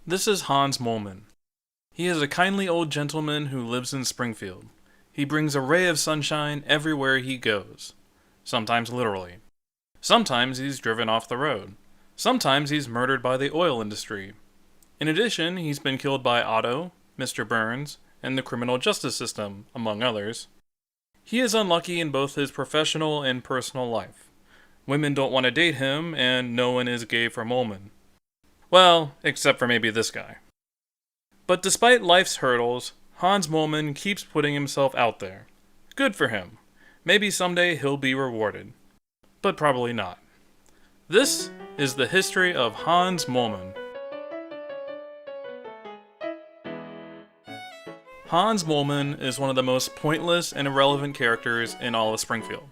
This is Hans Moleman. He is a kindly old gentleman who lives in Springfield. He brings a ray of sunshine everywhere he goes. Sometimes literally. Sometimes he's driven off the road. Sometimes he's murdered by the oil industry. In addition, he's been killed by Otto, Mr. Burns, and the criminal justice system, among others. He is unlucky in both his professional and personal life. Women don't want to date him, and no one is gay for Moleman. Well, except for maybe this guy. But despite life's hurdles, Hans Moleman keeps putting himself out there. Good for him. Maybe someday he'll be rewarded. But probably not. This is the history of Hans Moleman. Hans Moleman is one of the most pointless and irrelevant characters in all of Springfield.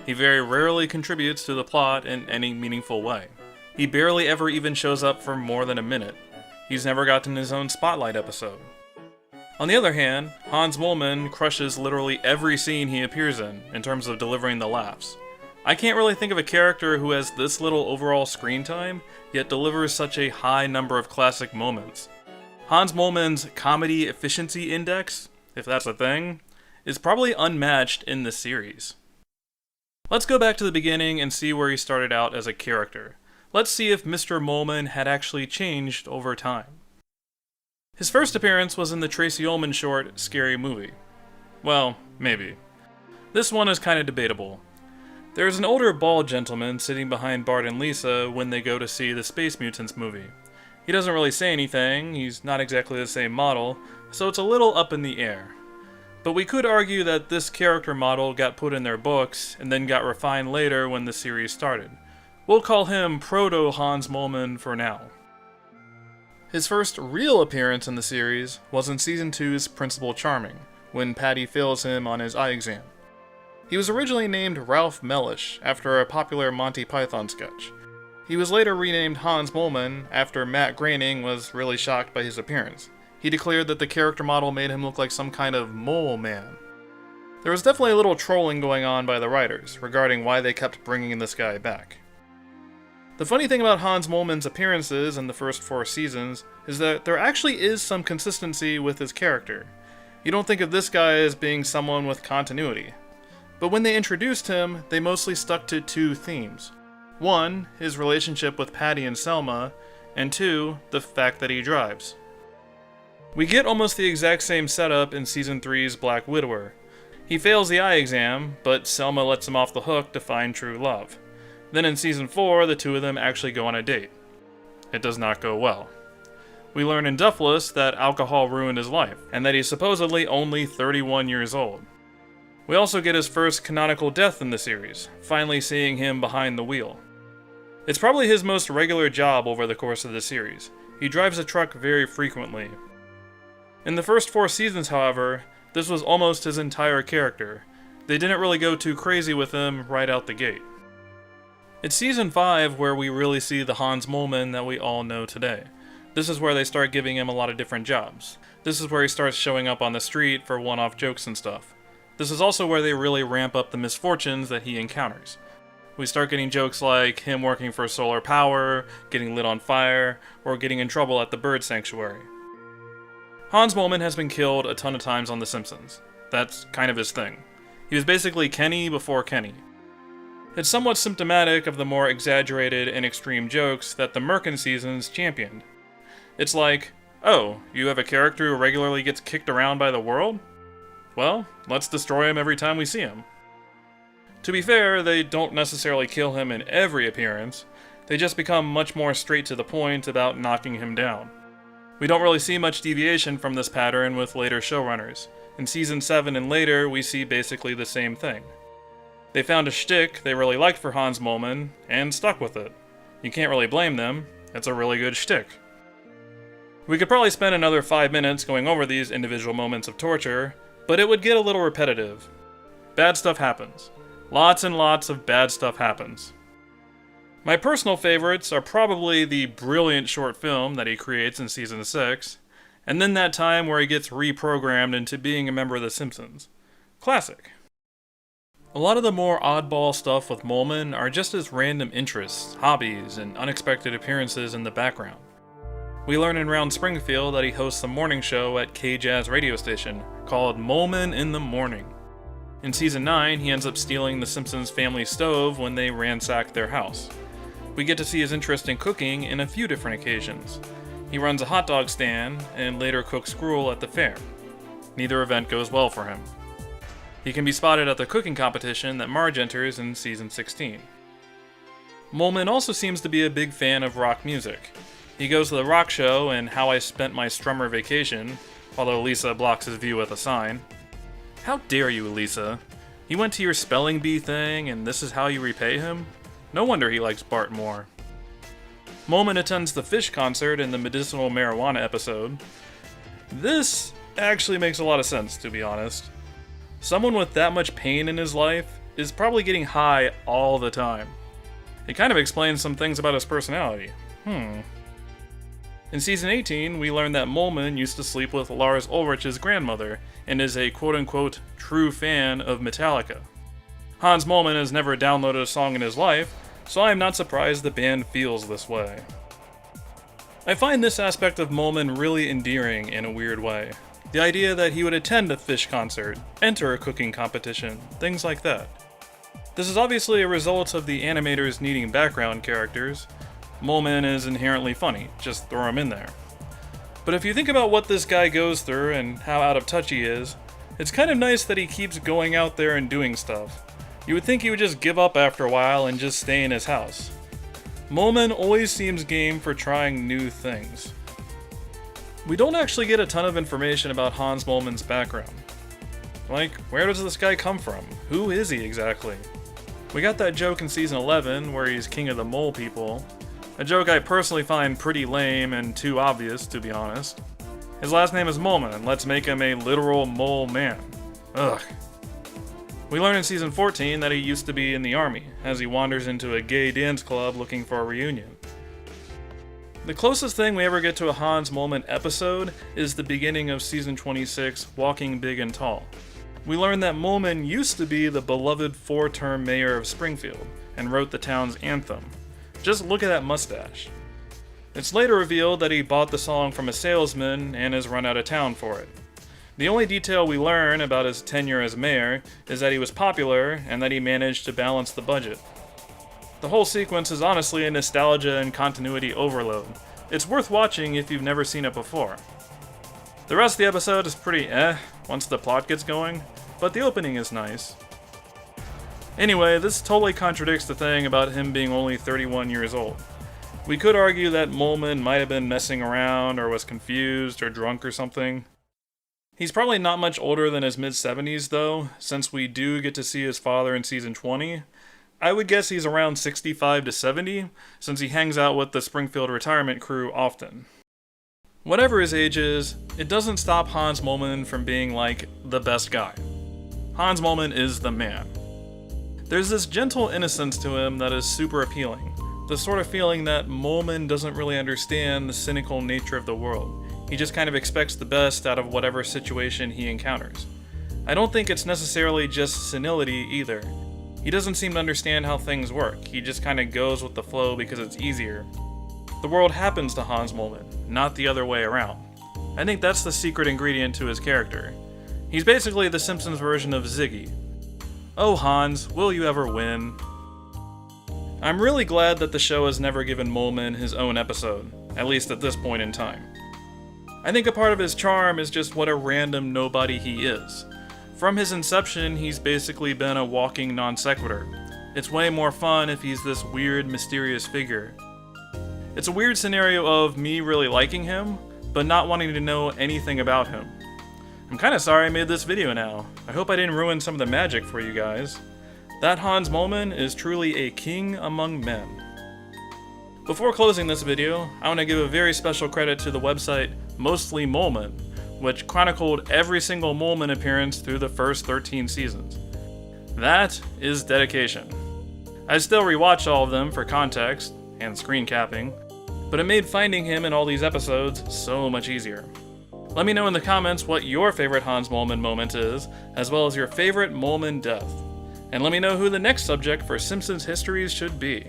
He very rarely contributes to the plot in any meaningful way. He barely ever even shows up for more than a minute. He's never gotten his own spotlight episode. On the other hand, Hans Moleman crushes literally every scene he appears in terms of delivering the laughs. I can't really think of a character who has this little overall screen time, yet delivers such a high number of classic moments. Hans Moleman's comedy efficiency index, if that's a thing, is probably unmatched in this series. Let's go back to the beginning and see where he started out as a character. Let's see if Mr. Moleman had actually changed over time. His first appearance was in the Tracy Ullman short, Scary Movie. Well, maybe. This one is kind of debatable. There's an older bald gentleman sitting behind Bart and Lisa when they go to see the Space Mutants movie. He doesn't really say anything, he's not exactly the same model, so it's a little up in the air. But we could argue that this character model got put in their books and then got refined later when the series started. We'll call him Proto-Hans Moleman for now. His first real appearance in the series was in Season 2's Principal Charming, when Patty fails him on his eye exam. He was originally named Ralph Mellish, after a popular Monty Python sketch. He was later renamed Hans Moleman after Matt Groening was really shocked by his appearance. He declared that the character model made him look like some kind of mole man. There was definitely a little trolling going on by the writers regarding why they kept bringing this guy back. The funny thing about Hans Moleman's appearances in the first 4 seasons is that there actually is some consistency with his character. You don't think of this guy as being someone with continuity. But when they introduced him, they mostly stuck to 2 themes. 1, his relationship with Patty and Selma, and 2, the fact that he drives. We get almost the exact same setup in Season 3's Black Widower. He fails the eye exam, but Selma lets him off the hook to find true love. Then in Season 4, the 2 of them actually go on a date. It does not go well. We learn in Duffless that alcohol ruined his life, and that he's supposedly only 31 years old. We also get his first canonical death in the series, finally seeing him behind the wheel. It's probably his most regular job over the course of the series. He drives a truck very frequently. In the first 4 seasons, however, this was almost his entire character. They didn't really go too crazy with him right out the gate. It's Season 5 where we really see the Hans Moleman that we all know today. This is where they start giving him a lot of different jobs. This is where he starts showing up on the street for one-off jokes and stuff. This is also where they really ramp up the misfortunes that he encounters. We start getting jokes like him working for solar power, getting lit on fire, or getting in trouble at the bird sanctuary. Hans Moleman has been killed a ton of times on The Simpsons. That's kind of his thing. He was basically Kenny before Kenny. It's somewhat symptomatic of the more exaggerated and extreme jokes that the Merkin seasons championed. It's like, oh, you have a character who regularly gets kicked around by the world? Well, let's destroy him every time we see him. To be fair, they don't necessarily kill him in every appearance, they just become much more straight to the point about knocking him down. We don't really see much deviation from this pattern with later showrunners. In Season 7 and later, we see basically the same thing. They found a shtick they really liked for Hans Moleman, and stuck with it. You can't really blame them, it's a really good shtick. We could probably spend another 5 minutes going over these individual moments of torture, but it would get a little repetitive. Bad stuff happens. Lots and lots of bad stuff happens. My personal favorites are probably the brilliant short film that he creates in Season 6, and then that time where he gets reprogrammed into being a member of The Simpsons. Classic. A lot of the more oddball stuff with Moleman are just his random interests, hobbies, and unexpected appearances in the background. We learn in Round Springfield that he hosts a morning show at K-Jazz radio station called Moleman in the Morning. In Season 9, he ends up stealing the Simpsons family stove when they ransack their house. We get to see his interest in cooking in a few different occasions. He runs a hot dog stand and later cooks gruel at the fair. Neither event goes well for him. He can be spotted at the cooking competition that Marge enters in Season 16. Moleman also seems to be a big fan of rock music. He goes to the rock show in How I Spent My Strummer Vacation, although Lisa blocks his view with a sign. How dare you, Lisa? He went to your spelling bee thing and this is how you repay him? No wonder he likes Bart more. Moleman attends the Fish concert in the medicinal marijuana episode. This actually makes a lot of sense, to be honest. Someone with that much pain in his life is probably getting high all the time. It kind of explains some things about his personality. In Season 18, we learn that Moleman used to sleep with Lars Ulrich's grandmother and is a quote-unquote true fan of Metallica. Hans Moleman has never downloaded a song in his life, so I am not surprised the band feels this way. I find this aspect of Moleman really endearing in a weird way. The idea that he would attend a Fish concert, enter a cooking competition, things like that. This is obviously a result of the animators needing background characters. Moleman is inherently funny, just throw him in there. But if you think about what this guy goes through and how out of touch he is, it's kind of nice that he keeps going out there and doing stuff. You would think he would just give up after a while and just stay in his house. Moleman always seems game for trying new things. We don't actually get a ton of information about Hans Moleman's background. Like, where does this guy come from? Who is he exactly? We got that joke in Season 11 where he's king of the mole people. A joke I personally find pretty lame and too obvious, to be honest. His last name is Moleman, let's make him a literal mole man. Ugh. We learn in Season 14 that he used to be in the army, as he wanders into a gay dance club looking for a reunion. The closest thing we ever get to a Hans Moleman episode is the beginning of Season 26, Walking Big and Tall. We learn that Moleman used to be the beloved 4-term mayor of Springfield, and wrote the town's anthem. Just look at that mustache. It's later revealed that he bought the song from a salesman and has run out of town for it. The only detail we learn about his tenure as mayor is that he was popular and that he managed to balance the budget. The whole sequence is honestly a nostalgia and continuity overload. It's worth watching if you've never seen it before. The rest of the episode is pretty once the plot gets going, but the opening is nice. Anyway, this totally contradicts the thing about him being only 31 years old. We could argue that Moleman might have been messing around or was confused or drunk or something. He's probably not much older than his mid-70s though, since we do get to see his father in Season 20. I would guess he's around 65 to 70, since he hangs out with the Springfield retirement crew often. Whatever his age is, it doesn't stop Hans Moleman from being like the best guy. Hans Moleman is the man. There's this gentle innocence to him that is super appealing. The sort of feeling that Moleman doesn't really understand the cynical nature of the world. He just kind of expects the best out of whatever situation he encounters. I don't think it's necessarily just senility either. He doesn't seem to understand how things work. He just kind of goes with the flow because it's easier. The world happens to Hans Moleman, not the other way around. I think that's the secret ingredient to his character. He's basically the Simpsons version of Ziggy. Oh Hans, will you ever win? I'm really glad that the show has never given Moleman his own episode, at least at this point in time. I think a part of his charm is just what a random nobody he is. From his inception, he's basically been a walking non sequitur. It's way more fun if he's this weird, mysterious figure. It's a weird scenario of me really liking him, but not wanting to know anything about him. I'm kinda sorry I made this video now. I hope I didn't ruin some of the magic for you guys. That Hans Moleman is truly a king among men. Before closing this video, I want to give a very special credit to the website Mostly Moleman, which chronicled every single Moleman appearance through the first 13 seasons. That is dedication. I still rewatch all of them for context and screen capping, but it made finding him in all these episodes so much easier. Let me know in the comments what your favorite Hans Moleman moment is, as well as your favorite Moleman death. And let me know who the next subject for Simpsons Histories should be.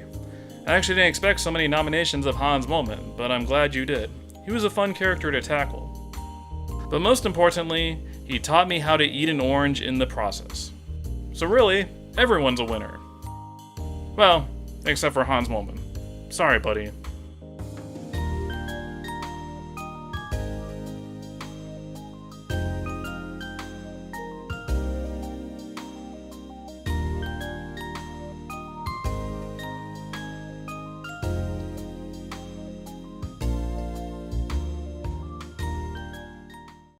I actually didn't expect so many nominations of Hans Moleman, but I'm glad you did. he was a fun character to tackle. But most importantly, he taught me how to eat an orange in the process. So really, everyone's a winner. Well, except for Hans Moleman. Sorry, buddy.